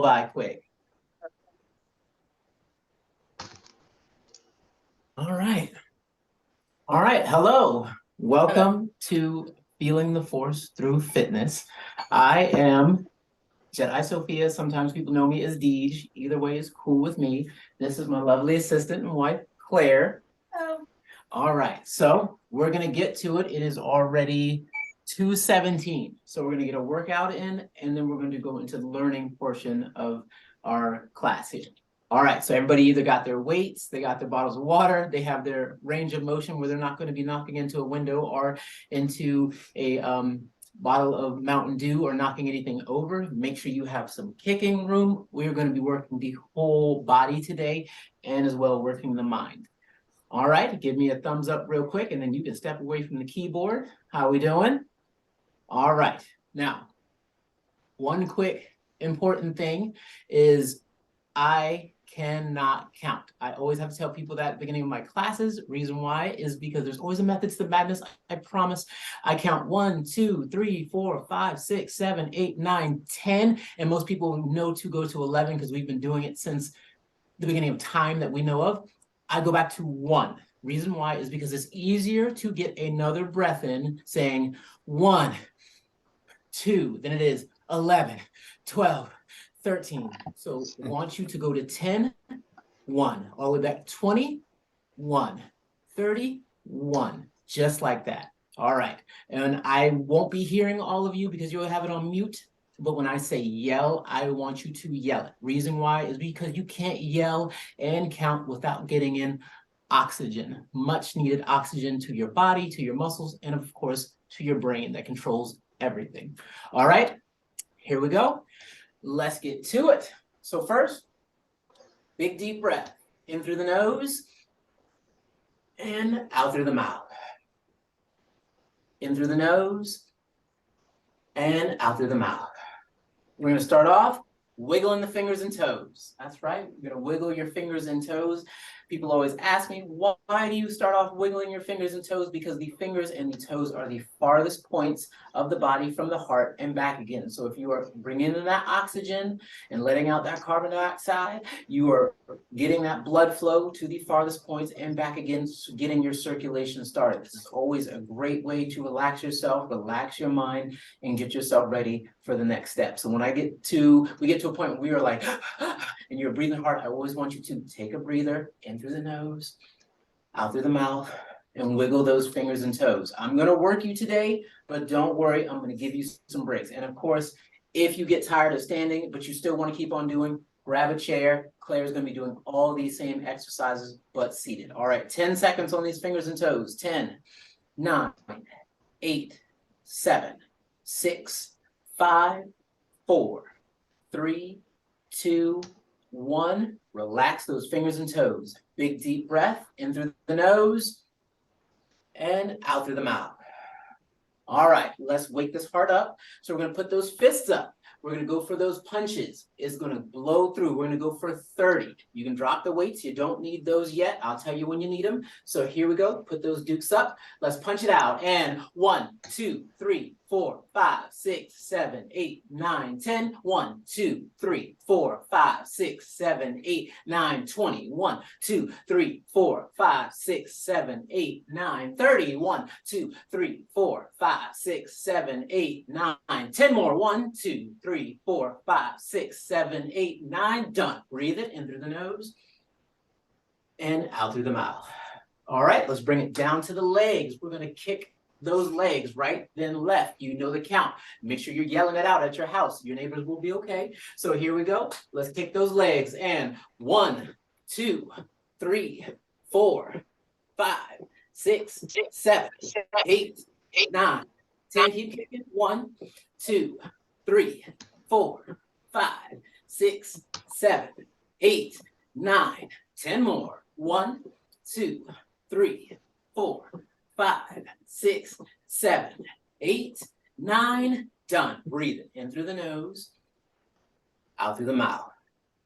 by quick. All right. All right. Hello. Welcome to Feeling the Force Through Fitness. I am Jedi Sophia. Sometimes people know me as Deej. Either way is cool with me. This is my lovely assistant and wife, Claire. All right. So we're going to get to it. It is already 2:17. So we're going to get a workout in, and then we're going to go into the learning portion of our class here. All right, so everybody either got their weights, they got their bottles of water, they have their range of motion where they're not going to be knocking into a window or into a bottle of Mountain Dew or knocking anything over. Make sure you have some kicking room. We're going to be working the whole body today and as well working the mind. All right, give me a thumbs up real quick and then you can step away from the keyboard. How are we doing? All right, now, one quick important thing is I cannot count. I always have to tell people that at the beginning of my classes. Reason why is because there's always a method to the madness. I promise. I count 1, 2, 3, 4, 5, 6, 7, 8, 9, 10. And most people know to go to 11 because we've been doing it since the beginning of time that we know of. I go back to 1. Reason why is because it's easier to get another breath in saying 1, 2 than it is 11, 12, 13. So I want you to go to 10, 1, all the way back 20, 1, 30, 1, just like that. All right. And I won't be hearing all of you because you'll have it on mute. But when I say yell, I want you to yell it. Reason why is because you can't yell and count without getting in oxygen, much needed oxygen to your body, to your muscles, and of course, to your brain that controls everything. All right, here we go. Let's get to it. So first, big deep breath in through the nose and out through the mouth. In through the nose and out through the mouth. We're going to start off wiggling the fingers and toes. That's right. You're going to wiggle your fingers and toes. People always ask me, why do you start off wiggling your fingers and toes? Because the fingers and the toes are the farthest points of the body from the heart and back again. So if you are bringing in that oxygen and letting out that carbon dioxide, you are getting that blood flow to the farthest points and back again, getting your circulation started. This is always a great way to relax yourself, relax your mind, and get yourself ready for the next step. So when we get to a point where we are like, and you're breathing hard, I always want you to take a breather in through the nose, out through the mouth, and wiggle those fingers and toes. I'm going to work you today, but don't worry, I'm going to give you some breaks. And of course, if you get tired of standing, but you still want to keep on doing, grab a chair. Claire's going to be doing all these same exercises, but seated. All right, 10 seconds on these fingers and toes. 10, 9, 8, 7, 6, 5, 4, 3, 2, 1. Relax those fingers and toes. Big deep breath in through the nose and out through the mouth. All right, let's wake this heart up. So we're going to put those fists up. We're going to go for those punches. It's going to blow through. We're going to go for 30. You can drop the weights. You don't need those yet. I'll tell you when you need them. So here we go. Put those dukes up. Let's punch it out. And 1, 2, 3, 4, 5, 6, 7, 8, 9, 10. 1, 2, 3, 4, 5, 6, 7, 8, 9, 20. 1, 2, 3, 4, 5, 6, 7, 8, 9, 30. 1, 2, 3, 4, 5, 6, 7, 8, 9, 10 more. 1, 2, 3, 4, 5, 6, 7, 8, 9. Done. Breathe it in through the nose and out through the mouth. All right, let's bring it down to the legs. We're going to kick those legs, right, then left. You know the count. Make sure you're yelling it out at your house. Your neighbors will be okay. So here we go. Let's kick those legs. And 1, 2, 3, 4, 5, 6, 7, 8, 9, 10. Keep kicking. 1, 2, 3, 4, 5, 6, 7, 8, 9, 10 more. 1, 2, 3, 4, 5, 6, 7, 8, 9. Done. Breathe it in through the nose, out through the mouth.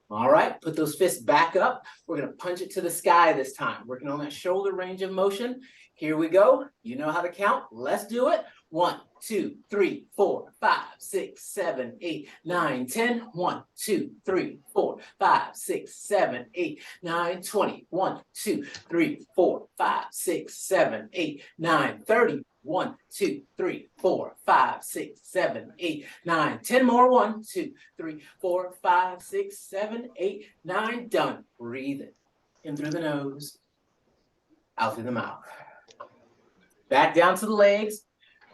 All right, put those fists back up. We're going to punch it to the sky this time. Working on that shoulder range of motion. Here we go. You know how to count. Let's do it. 1, 2, 3, 4, 5, 6, 7, 8, 9, 10. 1, 2, 3, 4, 5, 6, 7, 8, 9, 20. 1, 2, 3, 4, 5, 6, 7, 8, 9, 30. 1, 2, 3, 4, 5, 6, 7, 8, 9, 10 more. 1, 2, 3, 4, 5, 6, 7, 8, 9. Done. Breathe it in through the nose, out through the mouth. Back down to the legs.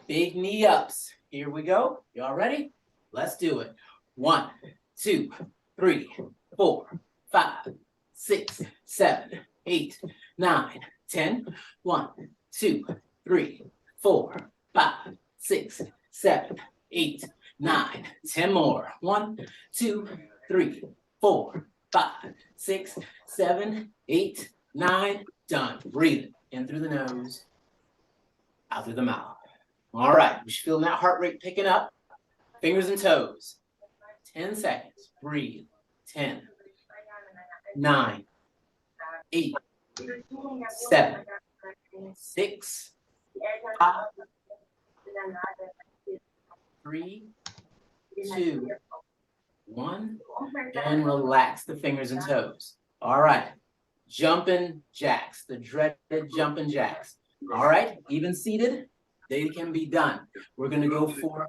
Big knee ups. Here we go. Y'all ready? Let's do it. 1, 2, 3, 4, 5, 6, 7, 8, 9, 10. 1, 2, 3, 4, 5, 6, 7, 8, 9, 10 more. 1, 2, 3, 4, 5, 6, 7, 8, 9. Done. Breathe it in through the nose, out through the mouth. All right, we should feel that heart rate picking up. Fingers and toes. 10 seconds. Breathe. 10, 9, 8, 7, 6, 5, 3, 2, 1. And relax the fingers and toes. All right. Jumping jacks, the dreaded jumping jacks. All right, even seated, they can be done. We're gonna go for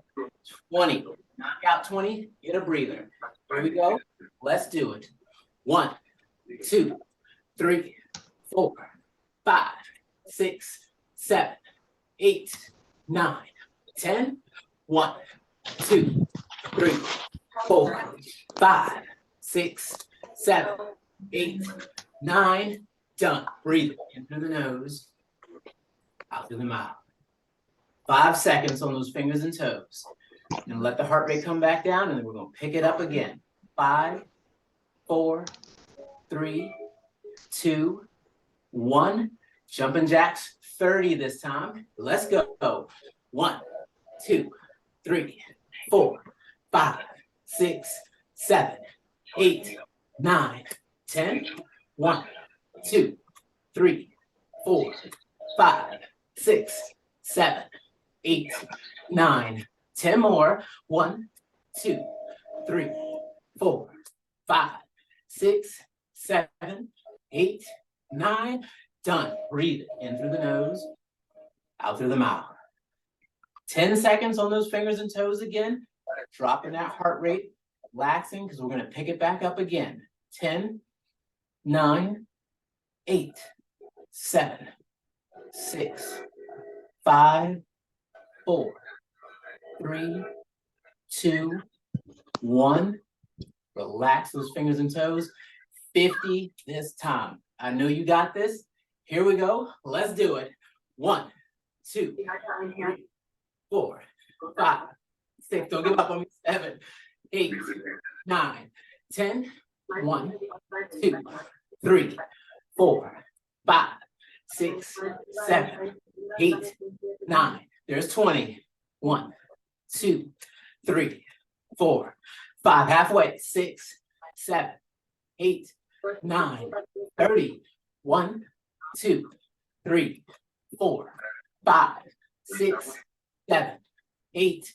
20. Knock out 20, get a breather. Here we go. Let's do it. 1, 2, 3, 4, 5, 6, 7, 8, 9, 10. 1, 2, 3, 4, 5, 6, 7, 8, 9. Done. Breathe in through the nose, out through the mouth. 5 seconds on those fingers and toes. And let the heart rate come back down, and then we're going to pick it up again. 5, 4, 3, 2, 1. Jumping jacks, 30 this time. Let's go. 1, 2, 3, 4, 5, 6, 7, 8, 9, 10. 1, 2, 3, 4, 5, 6, 7, 8, 9, 10 more. 1, 2, 3, 4, 5, 6, 7, 8, 9. Done. Breathe in through the nose, out through the mouth. 10 seconds on those fingers and toes again. Dropping that heart rate, relaxing, because we're going to pick it back up again. 10, 9, 8, 7, 6, 5, 4, 3, 2, 1. Relax those fingers and toes. 50 this time. I know you got this. Here we go. Let's do it. 1, 2, 3, 4, 5, 6. Don't give up on me. 7, 8, 9, 10. 1, 2, 3, 4, 5, 6, 7, 8, 9. There's 20. 1, 2, 3, 4, 5. Halfway. 6, 7, 8, 9, 30. 1, 2, 3, 4, 5, 6, 7, 8,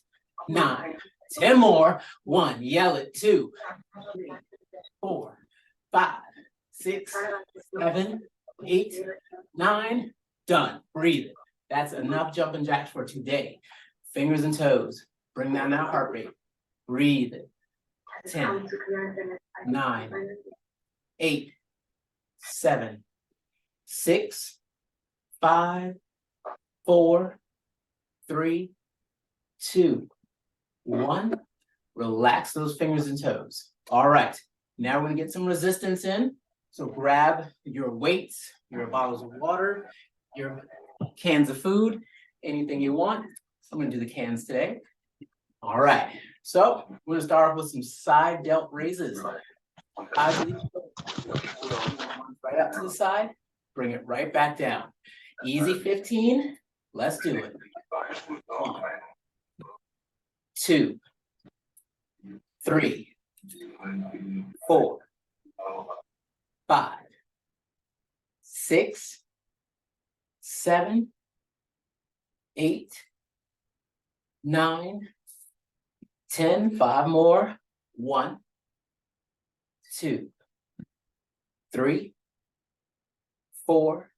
9. 10 more. 1. Yell it. 2, 3, 4, 5, 6, 7, 8, 9. Done. Breathe it. That's enough jumping jacks for today. Fingers and toes. Bring down that heart rate. Breathe it. 10, 9, 8, 7, 6, 5, 4, 3, 2, 1. Relax those fingers and toes. All right. Now we're going to get some resistance in. So grab your weights, your bottles of water, your cans of food, anything you want. I'm going to do the cans today. All right. So we're going to start off with some side delt raises. Right up to the side. Bring it right back down. Easy 15. Let's do it. 1, 2, 3, 4, 5, 6, 7, 8, 9, 10, 5 more. 1, 2, 3, 4,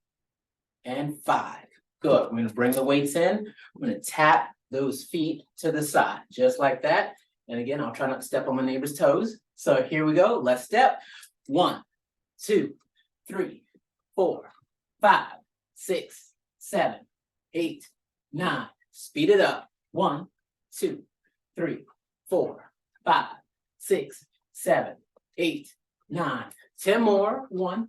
and 5. Good. We're going to bring the weights in. We're going to tap those feet to the side, just like that. And again, I'll try not to step on my neighbor's toes. So here we go. Let's step. 1, 2, 3, 4, 5, 6, 7, 8, 9. Speed it up. 1, 2, 3, 4, 5, 6, 7, 8, 9. 10 more. 1,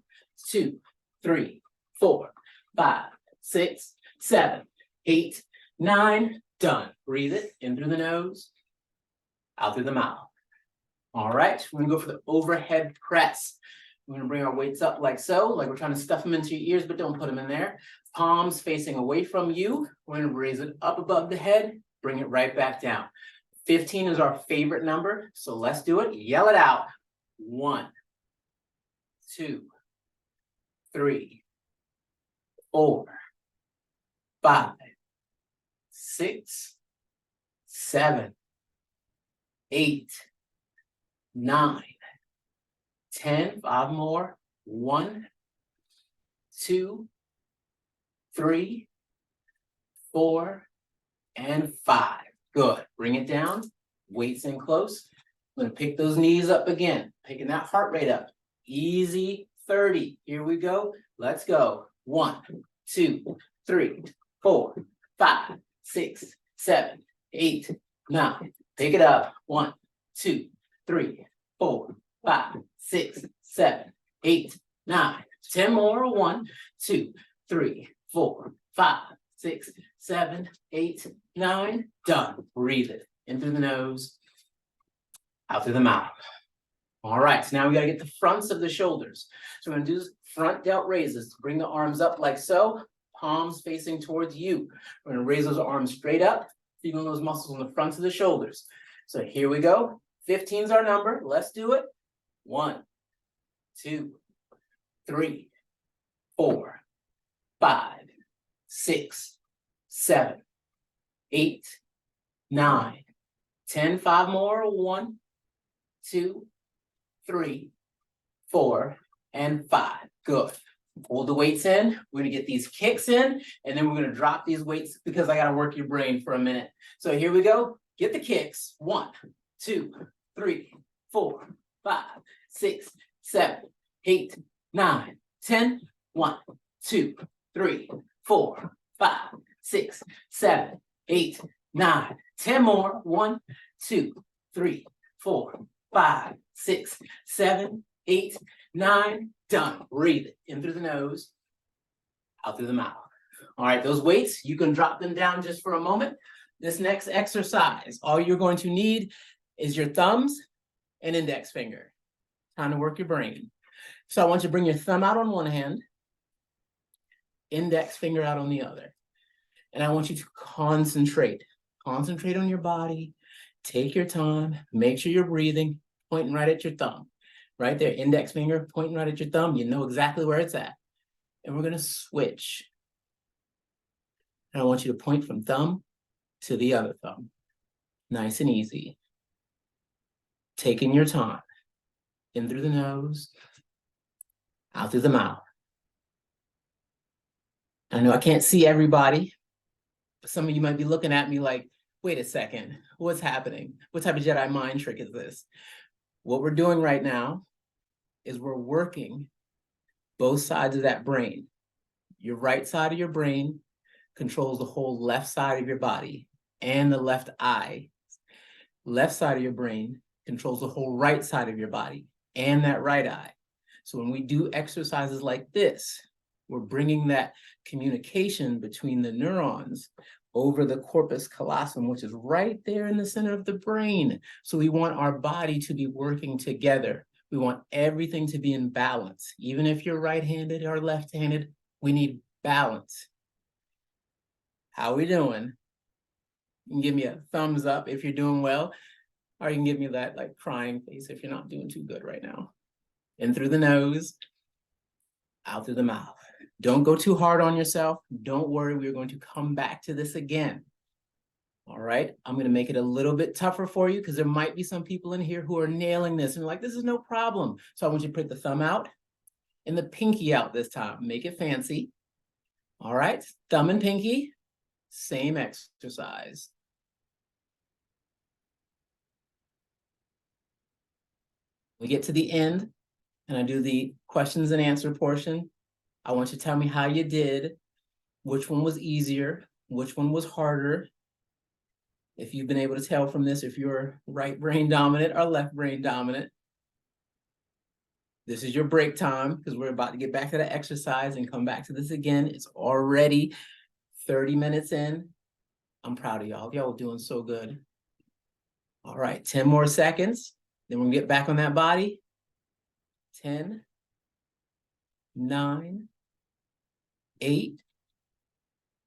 2, 3, 4, 5, 6, 7, 8, 9. Done. Breathe it in through the nose, out through the mouth. All right, we're gonna go for the overhead press. We're gonna bring our weights up like so, like we're trying to stuff them into your ears, but don't put them in there. Palms facing away from you. We're gonna raise it up above the head, bring it right back down. 15 is our favorite number, so let's do it. Yell it out. 1, 2, 3, 4, 5, 6, 7, 8, 9, 10. 5 more. 1, 2, 3, 4, and 5. Good. Bring it down. Weights in close. I'm going to pick those knees up again. Picking that heart rate up. Easy 30. Here we go. Let's go. 1, 2, 3, 4, 5, 6, 7, 8, 9. Pick it up. 1, 2, 3, 4, 5, 6, 7, 8, 9. 10 more. 1, 2, 3, 4, 5, 6, 7, 8, 9. Done. Breathe it in through the nose, out through the mouth. All right, so now we got to get the fronts of the shoulders. So we're going to do front delt raises to bring the arms up like so, palms facing towards you. We're going to raise those arms straight up, feeling those muscles on the fronts of the shoulders. So here we go. 15 is our number. Let's do it. 1, 2, 3, 4, 5, 6, 7, 8, 9, 10. 5 more. 1, 2, 3, 4, and 5. Good. Hold the weights in. We're going to get these kicks in, and then we're going to drop these weights because I got to work your brain for a minute. So here we go. Get the kicks. 1, 2, 3, 4, 5, 6, 7, 8, 9, 10. 1, 2, 3, 4, 5, 6, 7, 8, 9. 10 more. 1, 2, 3, 4, 5, 6, 7, 8, 9. Done. Breathe it in through the nose, out through the mouth. All right, those weights, you can drop them down just for a moment. This next exercise, all you're going to need is your thumbs and index finger. Time to work your brain. So I want you to bring your thumb out on one hand, index finger out on the other. And I want you to concentrate. Concentrate on your body. Take your time. Make sure you're breathing, pointing right at your thumb. Right there, index finger pointing right at your thumb. You know exactly where it's at. And we're going to switch. And I want you to point from thumb to the other thumb. Nice and easy. Taking your time. In through the nose, out through the mouth. I know I can't see everybody, but some of you might be looking at me like, wait a second, what's happening? What type of Jedi mind trick is this? What we're doing right now is we're working both sides of that brain. Your right side of your brain controls the whole left side of your body and the left eye. Left side of your brain controls the whole right side of your body and that right eye. So when we do exercises like this, we're bringing that communication between the neurons over the corpus callosum, which is right there in the center of the brain. So we want our body to be working together. We want everything to be in balance. Even if you're right-handed or left-handed, we need balance. How are we doing? You can give me a thumbs up if you're doing well, or you can give me that like crying face if you're not doing too good right now. In through the nose, out through the mouth. Don't go too hard on yourself. Don't worry, we're going to come back to this again. All right, I'm gonna make it a little bit tougher for you because there might be some people in here who are nailing this and like, this is no problem. So I want you to put the thumb out and the pinky out this time. Make it fancy. All right, thumb and pinky, same exercise. We get to the end and I do the questions and answer portion. I want you to tell me how you did, which one was easier, which one was harder. If you've been able to tell from this, if you're right brain dominant or left brain dominant. This is your break time because we're about to get back to the exercise and come back to this again. It's already 30 minutes in. I'm proud of y'all. Y'all are doing so good. All right, 10 more seconds. Then we're gonna get back on that body. 10, 9, 8,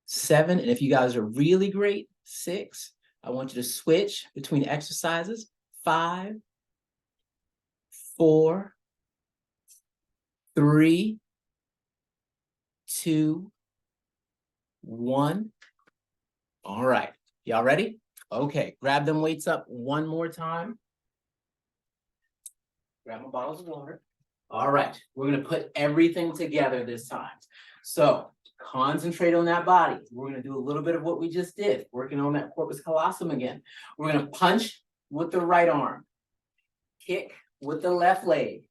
7. And if you guys are really great, 6. I want you to switch between exercises. 5, 4, 3, 2, 1. All right, y'all ready? Okay, grab them weights up one more time. Grab my bottles of water. All right, we're gonna put everything together this time. So concentrate on that body. We're gonna do a little bit of what we just did, working on that corpus callosum again. We're gonna punch with the right arm, kick with the left leg,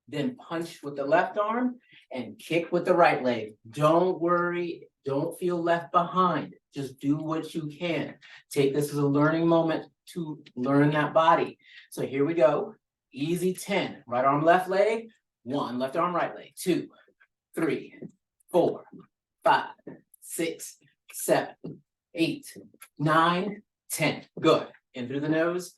then punch with the left arm and kick with the right leg. Don't worry, don't feel left behind. Just do what you can. Take this as a learning moment to learn that body. So here we go. Easy 10. Right arm, left leg. 1, left arm, right leg. 2, 3, 4, 5, 6, 7, 8, 9, 10. Good. In through the nose,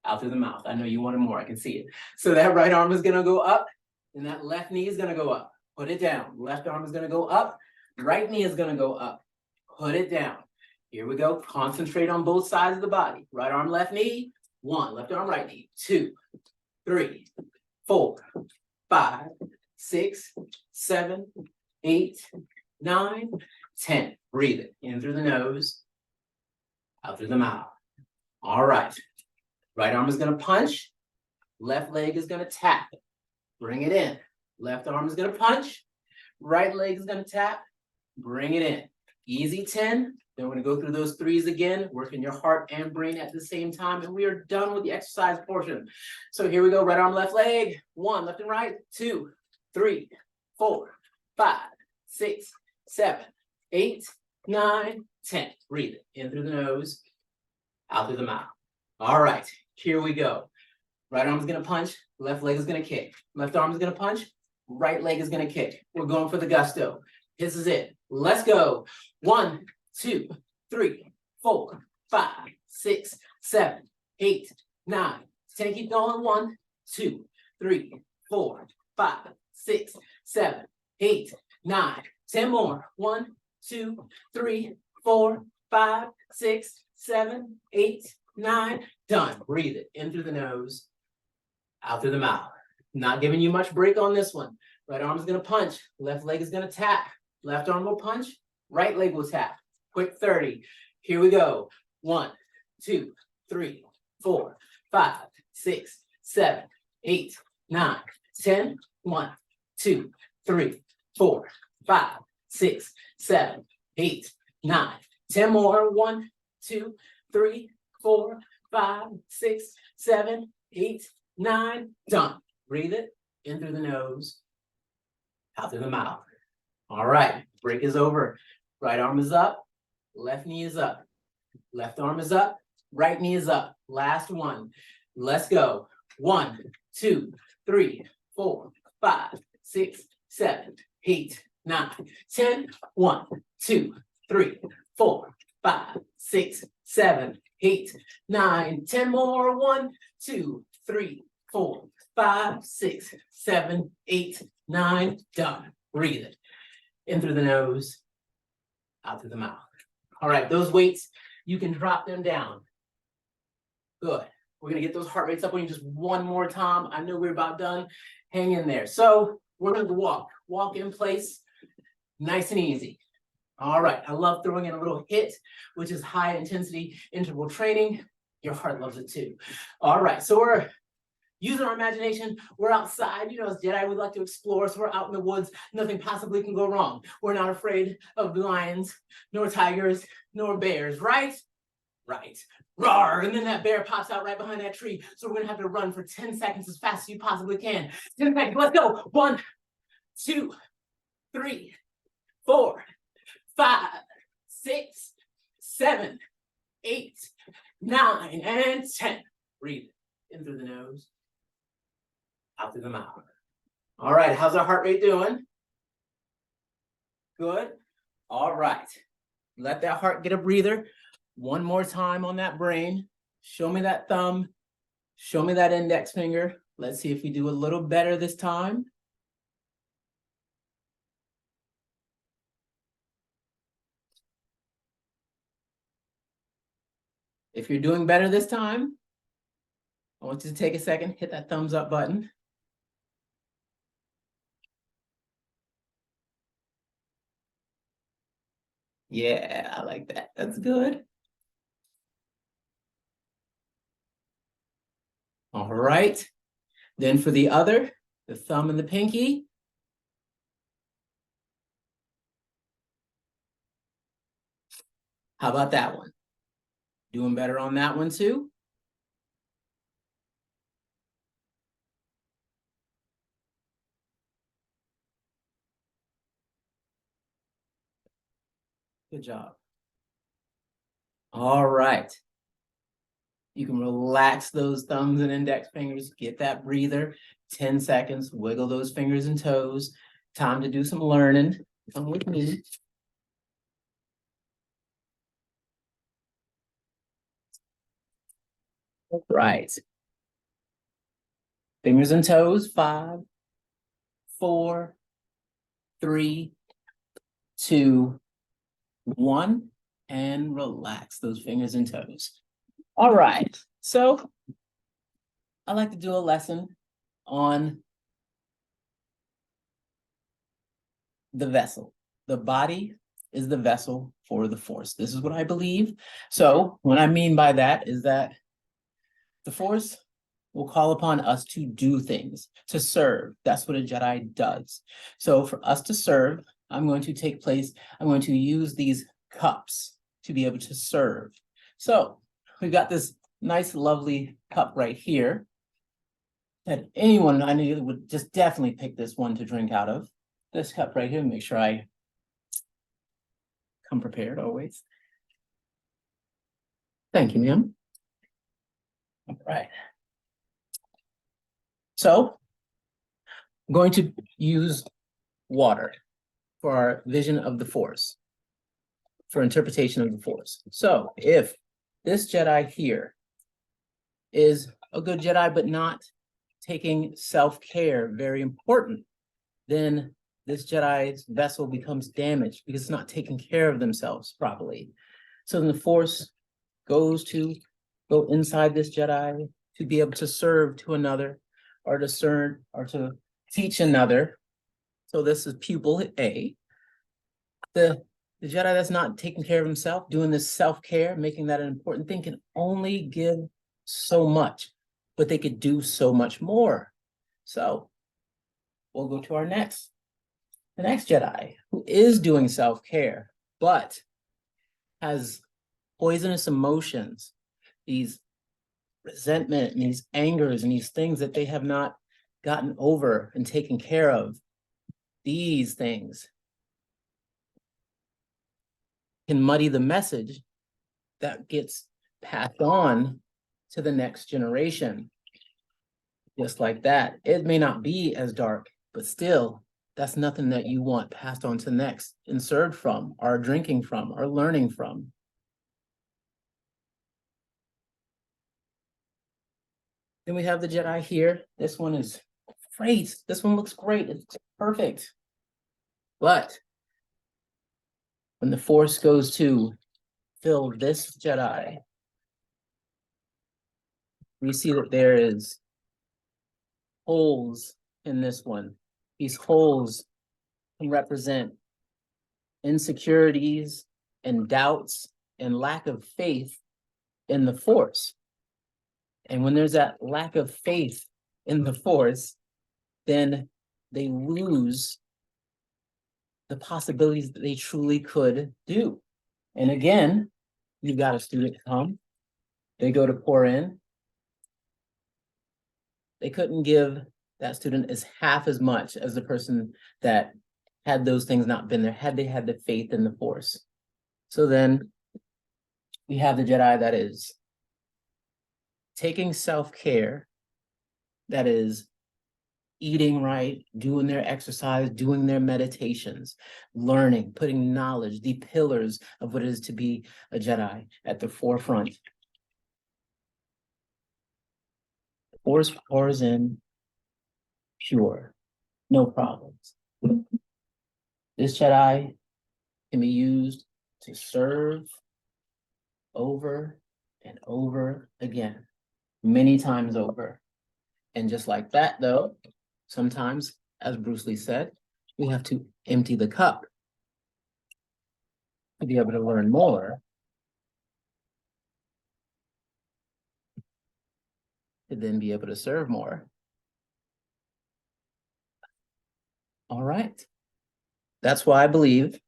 out through the mouth. I know you wanted more. I can see it. So that right arm is going to go up and that left knee is going to go up. Put it down. Left arm is going to go up. Right knee is going to go up. Put it down. Here we go. Concentrate on both sides of the body. Right arm, left knee. 1, left arm, right knee. 2, 3, 4, 5, 6, 7, 8, 9, 10. Breathe it in through the nose, out through the mouth. All right. Right arm is going to punch. Left leg is going to tap. Bring it in. Left arm is going to punch. Right leg is going to tap. Bring it in. Easy 10. Then we're going to go through those 3s again, working your heart and brain at the same time. And we are done with the exercise portion. So here we go. Right arm, left leg. 1, left and right. 2, 3, 4, 5, 6, 7, 8, 9, 10. Breathe it in through the nose, out through the mouth. All right, here we go. Right arm is going to punch. Left leg is going to kick. Left arm is going to punch. Right leg is going to kick. We're going for the gusto. This is it. Let's go. 1, 2, 3, 4, 5, 6, 7, 8, 9, 10. Keep going. 1, 2, 3, 4, 5, 6, 7, 8, 9, 10 more. 1, 2, 3, 4, 5, 6, 7, 8, 9. Done. Breathe it in through the nose, out through the mouth. Not giving you much break on this one. Right arm is going to punch. Left leg is going to tap. Left arm will punch. Right leg will tap. Quick 30. Here we go. 1, 2, 3, 4, 5, 6, 7, 8, 9, 10. 1, 2, 3, 4, 5, 6, 7, 8, 9. 10 more. 1, 2, 3, 4, 5, 6, 7, 8, 9. Done. Breathe it in through the nose, out through the mouth. All right. Break is over. Right arm is up. Left knee is up. Left arm is up. Right knee is up. Last one. Let's go. 1, 2, 3, 4, 5, 6, 7, 8, 9, 10. 1, 2, 3, 4, 5, 6, 7, 8, 9, 10 more. 1, 2, 3, 4, 5, 6, 7, 8, 9. Done. Breathe it in through the nose, out through the mouth. All right, those weights, you can drop them down. Good. We're going to get those heart rates up on you just one more time. I know we're about done. Hang in there. So we're going to walk in place, nice and easy. All right, I love throwing in a little HIIT, which is high intensity interval training. Your heart loves it too. All right, so we're using our imagination. We're outside, as Jedi, we like to explore. So we're out in the woods. Nothing possibly can go wrong. We're not afraid of lions, nor tigers, nor bears, right? Right. Roar! And then that bear pops out right behind that tree. So we're gonna have to run for 10 seconds as fast as you possibly can. 10 seconds, let's go. 1, 2, 3, 4, 5, 6, 7, 8, 9, and 10. Breathe in through the nose, out through the mouth. All right, how's our heart rate doing? Good. All right. Let that heart get a breather. One more time on that brain. Show me that thumb. Show me that index finger. Let's see if we do a little better this time. If you're doing better this time, I want you to take a second, hit that thumbs up button. Yeah, I like that. That's good. All right. Then for the other, the thumb and the pinky. How about that one? Doing better on that one too? Good job. All right. You can relax those thumbs and index fingers, get that breather, 10 seconds, wiggle those fingers and toes. Time to do some learning. Come with me. All right. Fingers and toes, 5, 4, 3, 2, 1, and relax those fingers and toes. All right, so I like to do a lesson on the vessel. The body is the vessel for the force. This is what I believe. So what I mean by that is that the force will call upon us to do things, to serve. That's what a Jedi does. So for us to serve, I'm going to use these cups to be able to serve. So we've got this nice, lovely cup right here that anyone I knew would just definitely pick this one to drink out of. This cup right here, make sure I come prepared always. Thank you, ma'am. All right. So I'm going to use water for our vision of the force, for interpretation of the force. So if this Jedi here is a good Jedi, but not taking self-care very important, then this Jedi's vessel becomes damaged because it's not taking care of themselves properly. So then the force goes to go inside this Jedi to be able to serve to another or to serve or to teach another. So this is pupil A. The Jedi that's not taking care of himself, doing this self-care, making that an important thing, can only give so much, but they could do so much more. So we'll go to the next Jedi, who is doing self-care, but has poisonous emotions, these resentment and these angers and these things that they have not gotten over and taken care of. These things can muddy the message that gets passed on to the next generation. Just like that. It may not be as dark, but still, that's nothing that you want passed on to the next and served from, or drinking from, or learning from. Then we have the Jedi here. This one is great. This one looks great. It's perfect. But when the Force goes to fill this Jedi, we see that there is holes in this one. These holes can represent insecurities and doubts and lack of faith in the Force. And when there's that lack of faith in the Force, then they lose the possibilities that they truly could do. And again, you've got a student come, they go to pour in, they couldn't give that student as half as much as the person that had those things not been there, had they had the faith in the Force. So then we have the Jedi that is taking self-care, that is eating right, doing their exercise, doing their meditations, learning, putting knowledge, the pillars of what it is to be a Jedi at the forefront. The Force pours in pure, no problems. This Jedi can be used to serve over and over again, many times over. And just like that, though, sometimes, as Bruce Lee said, we have to empty the cup to be able to learn more, to then be able to serve more. All right. That's why I believe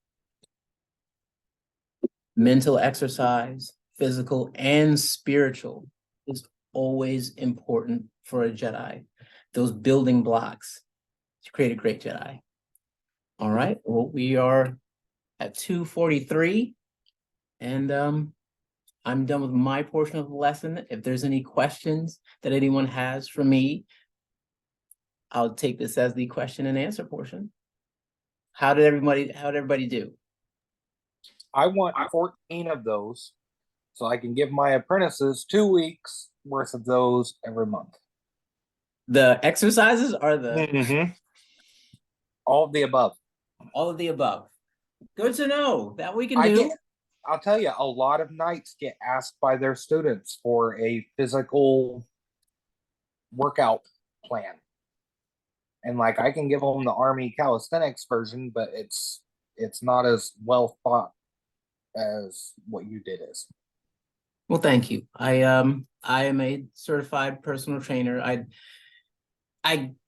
mental exercise, physical and spiritual, is always important for a Jedi. Those building blocks to create a great Jedi. All right. Well, we are at 2:43, and I'm done with my portion of the lesson. If there's any questions that anyone has for me, I'll take this as the question and answer portion. How did everybody do? I want 14 of those so I can give my apprentices 2 weeks worth of those every month. The exercises are the all of the above. All of the above. Good to know that we can do. I'll tell you, a lot of knights get asked by their students for a physical workout plan. And like I can give them the Army calisthenics version, but it's not as well thought as what you did is. Well, thank you. I am a certified personal trainer. I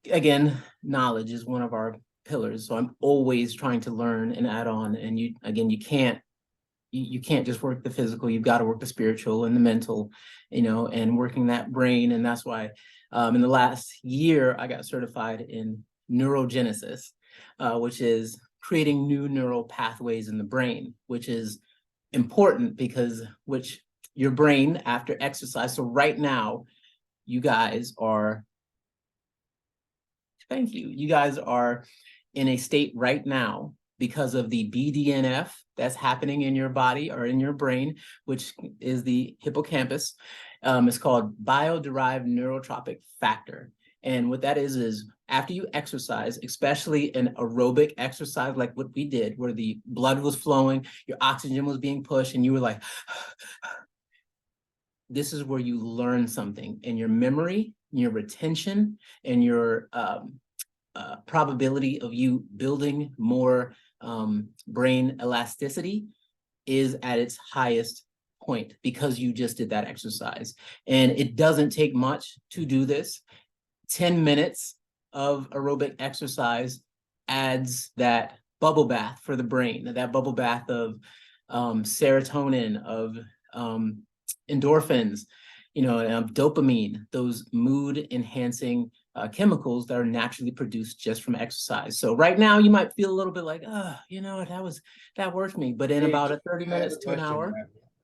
again, knowledge is one of our pillars. So I'm always trying to learn and add on. And you can't just work the physical. You've got to work the spiritual and the mental, and working that brain. And that's why in the last year, I got certified in neurogenesis, which is creating new neural pathways in the brain, which is important because your brain after exercise. So right now, you guys are in a state right now because of the BDNF that's happening in your body or in your brain, which is the hippocampus. It's called bio-derived neurotropic factor. And what that is after you exercise, especially an aerobic exercise like what we did, where the blood was flowing, your oxygen was being pushed, and you were like, this is where you learn something, and your memory, your retention, and your probability of you building more brain elasticity is at its highest point because you just did that exercise. And it doesn't take much to do this. 10 minutes of aerobic exercise adds that bubble bath for the brain, that bubble bath of serotonin, of endorphins, dopamine, those mood enhancing chemicals that are naturally produced just from exercise. So right now you might feel a little bit like, that worked me. But in about 30 minutes to an hour.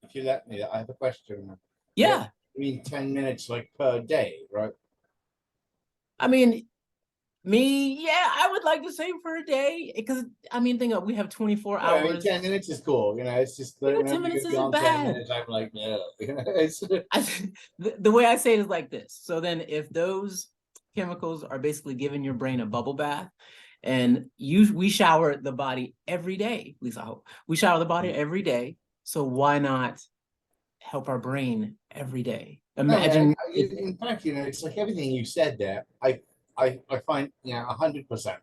If you let me, I have a question. Yeah. I mean, 10 minutes like per day, right? I mean, I would like to say for a day, because think of, we have 24 hours. I mean, 10 minutes is cool. It's just 10 minutes isn't bad. 10 minutes, I'm like, no. The way I say it is like this. So then if those chemicals are basically giving your brain a bubble bath, and we shower the body every day, at least I hope. We shower the body every day. So why not help our brain every day? Imagine. In fact, it's like everything you said there, I find 100%,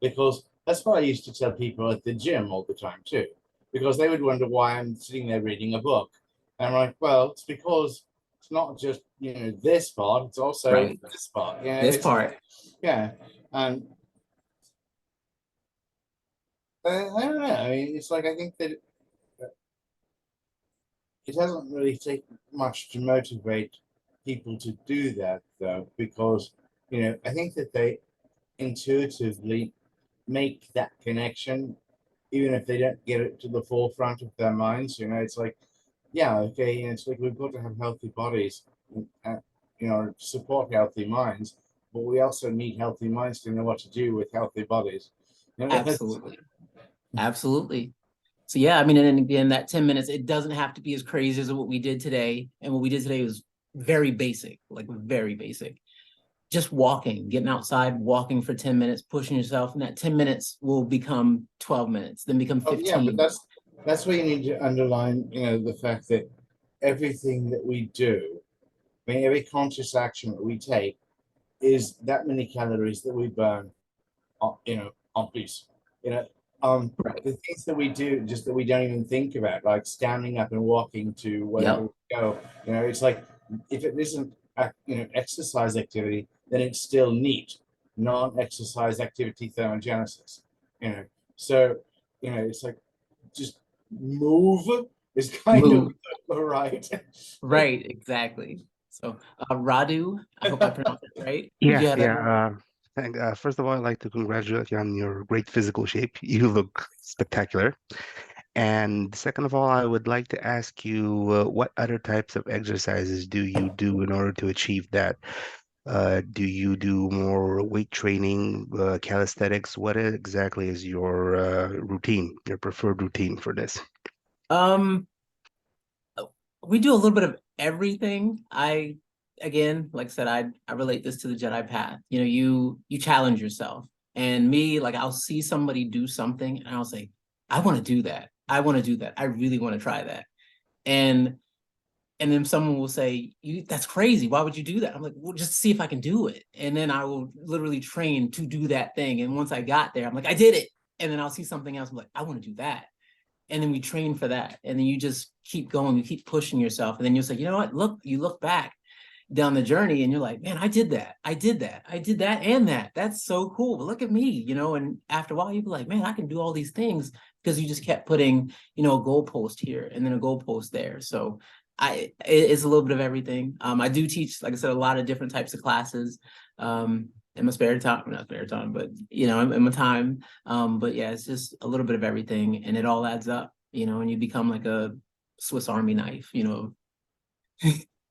because That's what I used to tell people at the gym all the time too, because they would wonder why I'm sitting there reading a book. And I'm like, well, it's because it's not just this part; it's also Right. this part. This part. Yeah, and I don't know. I mean, it's like I think that it doesn't really take much to motivate people to do that, though, because I think that they intuitively make that connection, even if they don't get it to the forefront of their minds. It's like, yeah, okay, it's like we've got to have healthy bodies, uh, to support healthy minds, but we also need healthy minds to know what to do with healthy bodies. Absolutely. Absolutely. So yeah, I mean, and then again, that 10 minutes, it doesn't have to be as crazy as what we did today. And what we did today was very basic, like very basic. Just walking, getting outside, walking for 10 minutes, pushing yourself, and that 10 minutes will become 12 minutes, then become 15. Yeah, but that's where you need to underline, the fact that everything that we do, I mean, every conscious action that we take is that many calories that we burn, on piece. You know, Right. the things that we do, just that we don't even think about, like standing up and walking to wherever Yep. we go. It's like if it isn't, exercise activity, then it's still neat, non-exercise activity thermogenesis. So it's like just move is kind of Move. right. Right, exactly. So Radu, I hope I pronounced it right. Yeah, You had a yeah. First of all, I'd like to congratulate you on your great physical shape. You look spectacular. And second of all, I would like to ask you, what other types of exercises do you do in order to achieve that? Do you do more weight training, calisthenics? What exactly is your routine, your preferred routine for this? um we do a little bit of everything. Again, like I said, I relate this to the Jedi path. You challenge yourself. And me, like I'll see somebody do something and I'll say, I want to do that. I want to do that. I really want to try that. And and then someone will say, that's crazy. Why would you do that? I'm like, well, just see if I can do it. And then I will literally train to do that thing. And once I got there, I'm like, I did it. And then I'll see something else. I'm like, I want to do that. And then we train for that. And then you just keep going, you keep pushing yourself. And then you'll say, you know what? Look, you look back down the journey and you're like, man, I did that. I did that. I did that and that. That's so cool. But look at me, and after a while you'll be like, man, I can do all these things because you just kept putting, a goalpost here and then a goalpost there. So it's a little bit of everything. I do teach, like I said, a lot of different types of classes. In my spare time, not spare time, but in my time. But yeah, it's just a little bit of everything and it all adds up, and you become like a Swiss Army knife.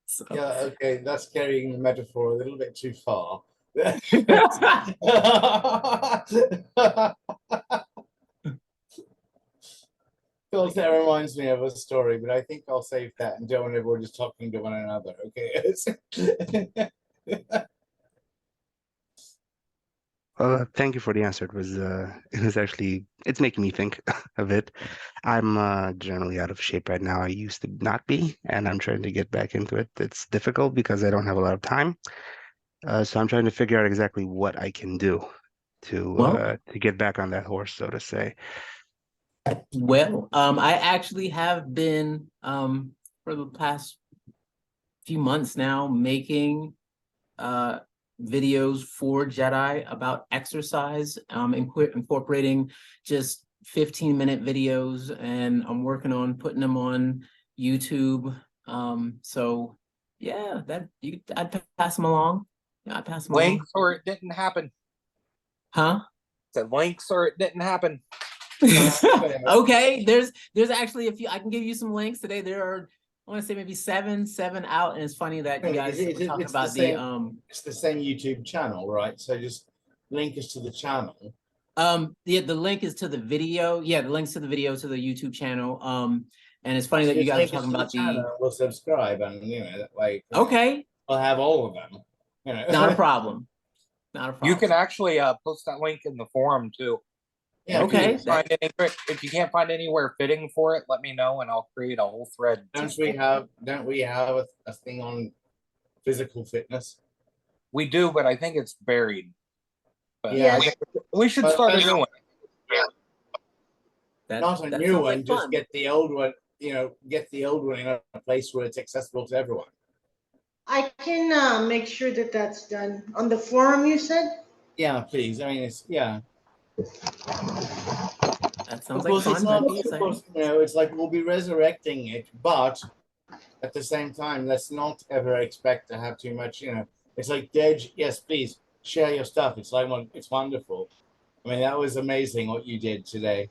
So. Yeah, okay, that's carrying the metaphor a little bit too far. Because that reminds me of a story, but I think I'll save that and don't when we're just talking to one another. Okay. Thank you for the answer. It was actually, it's making me think a bit. I'm generally out of shape right now. I used to not be, and I'm trying to get back into it. It's difficult because I don't have a lot of time. So I'm trying to figure out exactly what I can do Well, to get back on that horse, so to say. I actually have been for the past few months now making videos for Jedi about exercise, incorporating just 15-minute videos, and I'm working on putting them on YouTube. So yeah, I'd pass them along. Yeah, I'd pass them along. Links or it didn't happen. Huh? Said links or it didn't happen. Okay, there's actually a few. I can give you some links today. There are, I want to say maybe seven out, and it's funny that you guys were talking about it's the same YouTube channel, right? So just link us to the channel. Yeah, the link is to the video. Yeah, the links to the video to the YouTube channel. And it's funny that you guys are talking about we'll subscribe, and that way okay, we'll have all of them. not a problem. Not a problem. You can actually post that link in the forum too. Yeah, okay. If you can't find anywhere fitting for it, let me know and I'll create a whole thread. Don't we have a thing on physical fitness? We do, but I think it's buried. But Yeah, we should start a new one. Not a that new sounds one, like just fun. get the old one, get the old one in a place where it's accessible to everyone. I can make sure that that's done on the forum. You said. Yeah, please. I mean, yeah. That sounds Of like course, it's fun. not. That'd be Of exciting. course, it's like we'll be resurrecting it, but at the same time, let's not ever expect to have too much. It's like Dej. Yes, please share your stuff. It's like it's wonderful. I mean, that was amazing what you did today.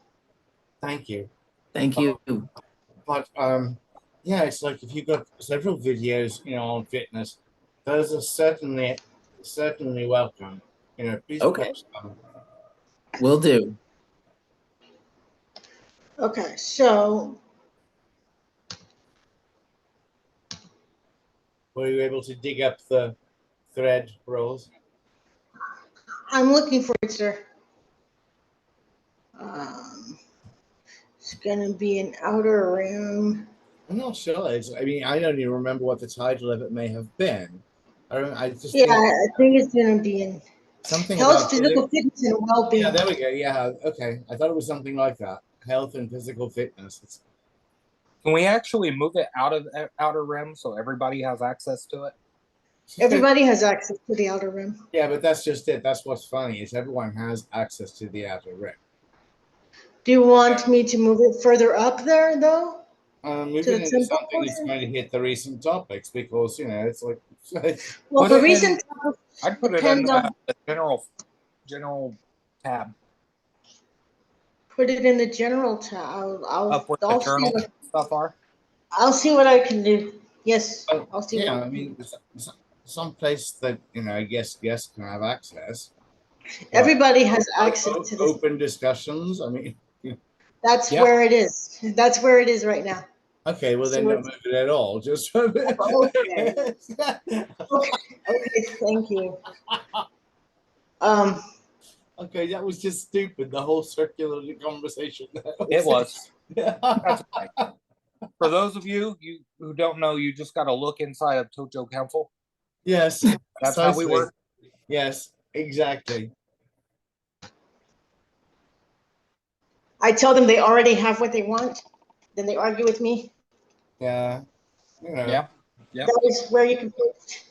Thank you. Thank you. But yeah, it's like if you've got several videos, on fitness, those are certainly welcome. Please Okay. post them. Will do. Okay, so Were you able to dig up the thread rolls? I'm looking for it, sir. It's gonna be an outer rim. I'm not sure. I mean, I don't even remember what the title of it may have been. I just Yeah, think I think it's gonna be in something health, about physical fitness, and well-being. Yeah, there we go. Yeah, okay. I thought it was something like that. Health and physical fitness. Can we actually move it out of the outer rim so everybody has access to it? Everybody has access to the outer rim. Yeah, but that's just it. That's what's funny is everyone has access to the outer rim. Do you want me to move it further up there, though? Move To it the into temple something that's portion? going to hit the recent topics because it's like Well, Put the it in- recent topics I'd put it in depend on. the general tab Put it in the general tab. up where the I'll see journal what stuff are. I'll see what I can do. Yes, I'll see. yeah. What I mean, some place that I guess guests can have access. everybody has access to this. Open discussions. I mean, That's Yeah. where it is. That's where it is right now. okay. Well, then So don't move it at all. Just Okay. Okay. Thank you. Okay, that was just stupid. The whole circular conversation. It was. That's okay. For those of you who don't know, you just got to look inside of Tojo Council. Yes. That's how we precisely. work. Yes, exactly. I tell them they already have what they want. Then they argue with me. Yeah. Yeah. Yeah. That is where you can put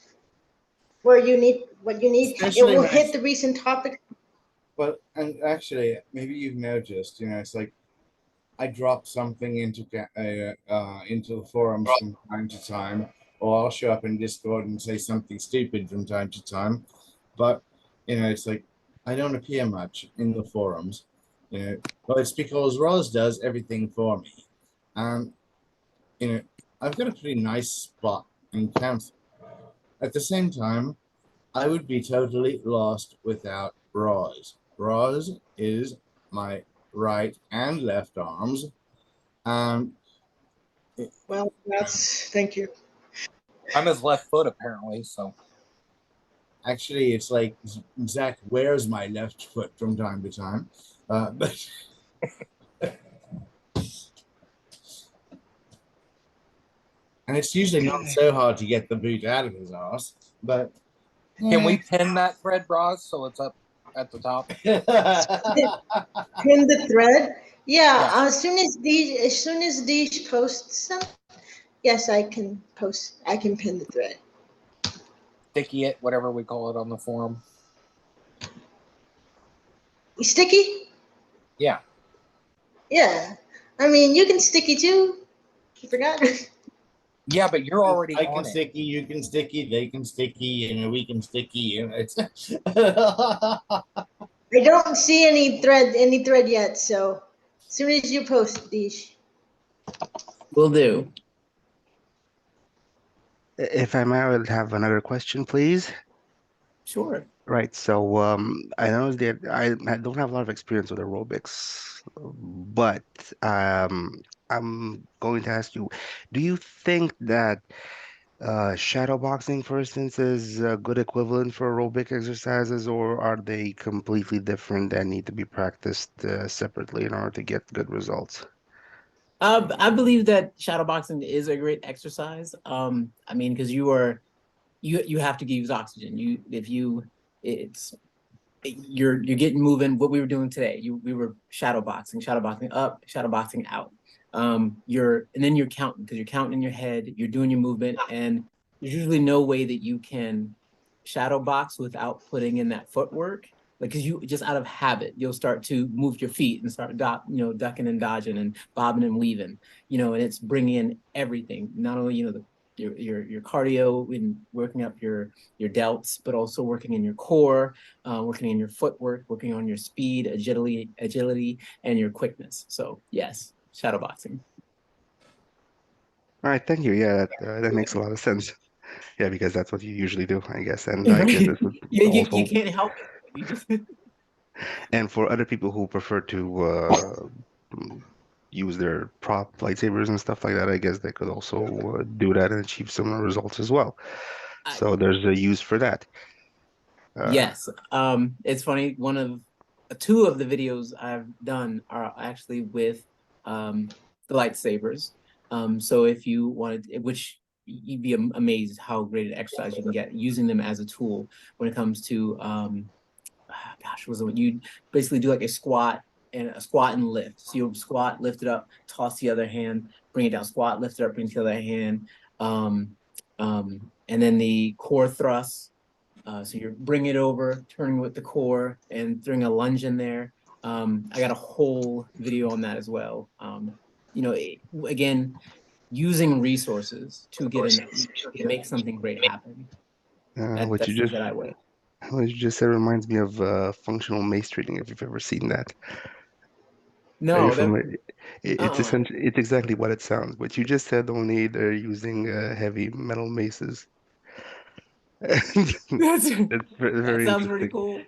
where you need what you need. Especially It will when hit the recent topic. But and actually, maybe you've noticed, it's like I drop something into the forums from time to time, or I'll show up in Discord and say something stupid from time to time. But it's like I don't appear much in the forums. Well, it's because Roz does everything for me, and I've got a pretty nice spot in council. At the same time, I would be totally lost without Roz. Roz is my right and left arms. Well, thank you. I'm his left foot apparently. So Actually, it's like Zach wears my left foot from time to time, but and it's usually not so hard to get the boot out of his ass. But can we pin that thread, Roz, so it's up at the top? Pin the thread. Yeah. Yeah. As soon as these posts them, yes, I can post. I can pin the thread. Sticky it, whatever we call it on the forum. Sticky? Yeah. Yeah. I mean, you can sticky too. You forgot. Yeah, but you're already I on can it. sticky, you can sticky, they can sticky, we can sticky. It's I don't see any thread yet. So as soon as you post these, Will do. If I may, I would have another question, please. Sure. Right. So I know that I don't have a lot of experience with aerobics, but I'm going to ask you, do you think that shadow boxing, for instance, is a good equivalent for aerobic exercises, or are they completely different and need to be practiced separately in order to get good results? I believe that shadow boxing is a great exercise. I mean, because you have to use oxygen. you're getting moving. What we were doing today, we were shadow boxing up, shadow boxing out. And then you're counting, because you're counting in your head, you're doing your movement, and there's usually no way that you can shadow box without putting in that footwork. Like, because you just out of habit, you'll start to move your feet and start ducking and dodging and bobbing and weaving, and it's bringing in everything, not only your cardio and working up your delts, but also working in your core, working in your footwork, working on your speed, agility, and your quickness. So yes, shadow boxing. All right, thank you. Yeah, that makes a lot of sense. Yeah, because that's what you usually do, I guess. And I guess this is You also, can't help it. You just and for other people who prefer to use their prop lightsabers and stuff like that, I guess they could also do that and achieve similar results as well. So there's a use for that. Yes. It's funny. Two of the videos I've done are actually with the lightsabers. So if you wanted, which you'd be amazed how great an exercise you can get using them as a tool when it comes to was it you basically do like a squat and lift. So you'll squat, lift it up, toss the other hand, bring it down, squat, lift it up, bring it to the other hand. And then the core thrust. So you're bringing it over, turning with the core, and throwing a lunge in there. I got a whole video on that as well. Again, using resources to make something great happen. What That's you the just Jedi way. what you just said reminds me of functional mace training, if you've ever seen that. Are you No, familiar? It's uh-uh. essentially, it's exactly what it sounds. But you just said only they're using heavy metal maces. That's It's that very sounds pretty interesting. cool.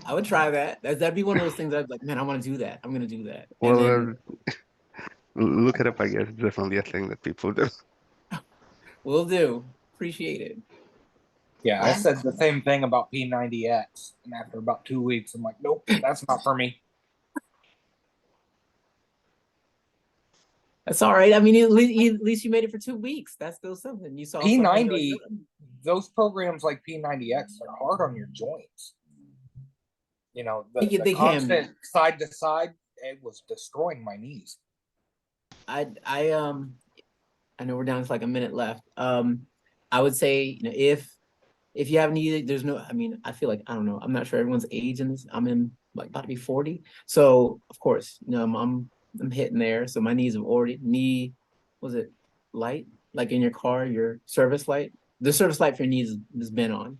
I would try that. That'd be one of those things I'd be like, man, I want to do that. I'm gonna do that. And Well, then look it up, I guess. It's definitely a thing that people do. we'll do. Appreciate it. Yeah, I I'm said the same thing about P90X, and after about 2 weeks, I'm like, nope, that's not for me. That's all right. I mean, at least you made it for 2 weeks. That's still something. You saw something. You're like, P90, those programs like P90X are hard on your joints. You know, the they can be. constant side to side, it was destroying my knees. I know we're down to like a minute left. I would say, if you have needed, there's no, I mean, I feel like, I don't know, I'm not sure everyone's age in this. I'm in like about to be 40. So of course, I'm hitting there. So my knees have already was it light? Like in your car, your service light? The service light for your knees has been on.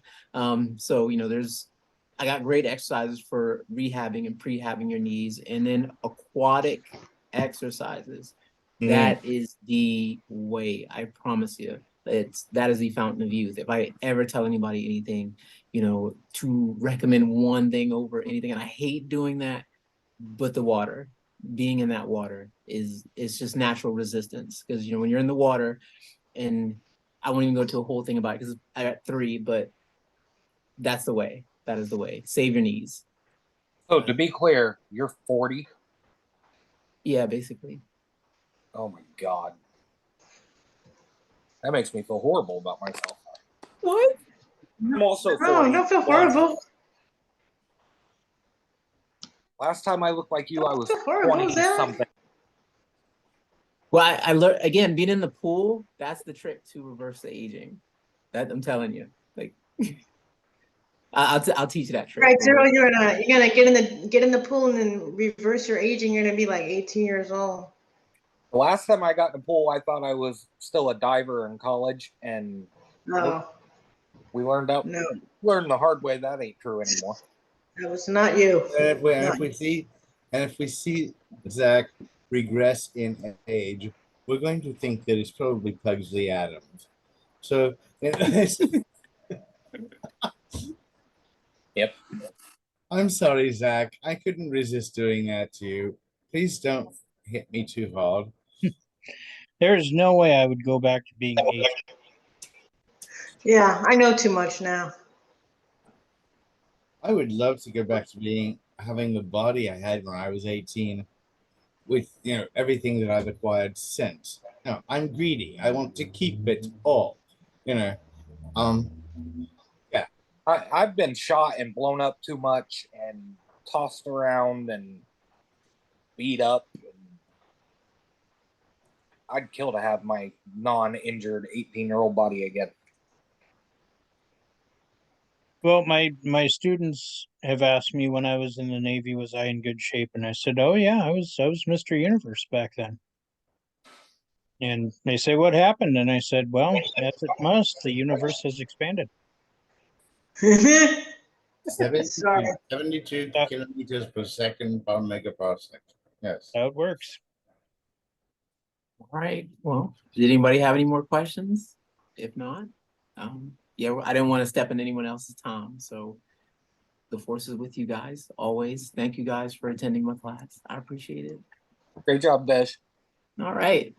So I got great exercises for rehabbing and prehabbing your knees, and then aquatic exercises. That is the way, I promise you. That is the fountain of youth. If I ever tell anybody anything, to recommend one thing over anything, and I hate doing that, but the water, being in that water is just natural resistance. Because when you're in the water, and I won't even go to a whole thing about it because I got three, but that's the way. That is the way. Save your knees. So to be clear, you're 40. Yeah, basically. Oh my God. That makes me feel horrible about myself. What? I'm also 40. Oh, don't feel horrible. Last time I looked like you, I was Don't feel horrible, 20 Zach. something. Well, I learned, again, being in the pool, that's the trick to reverse the aging. That I'm telling you. Like I'll teach you that trick. Right, Zero, you're gonna get in the pool and then reverse your aging. You're gonna be like 18 years old. The last time I got in the pool, I thought I was still a diver in college, and No, we learned the hard way that ain't true anymore. that was not you. And if we see Zach regress in age, we're going to think that it's probably Pugsley Adams. So Yep. I'm sorry, Zach. I couldn't resist doing that to you. Please don't hit me too hard. There's no way I would go back to being 18. Yeah, I know too much now. I would love to go back to having the body I had when I was 18 with everything that I've acquired since. No, I'm greedy. I want to keep it all. Yeah. I've been shot and blown up too much and tossed around and beat up. I'd kill to have my non-injured 18-year-old body again. Well, my students have asked me when I was in the Navy, was I in good shape? And I said, oh yeah, I was Mr. Universe back then. And they say, what happened? And I said, well, as it must, the universe has expanded. 72 kilometers per second per megaparsec. Yes. How it works. All right. Well, did anybody have any more questions? If not, yeah, I didn't want to step in anyone else's time. So the force is with you guys always. Thank you guys for attending my class. I appreciate it. Great job, Desh. All right.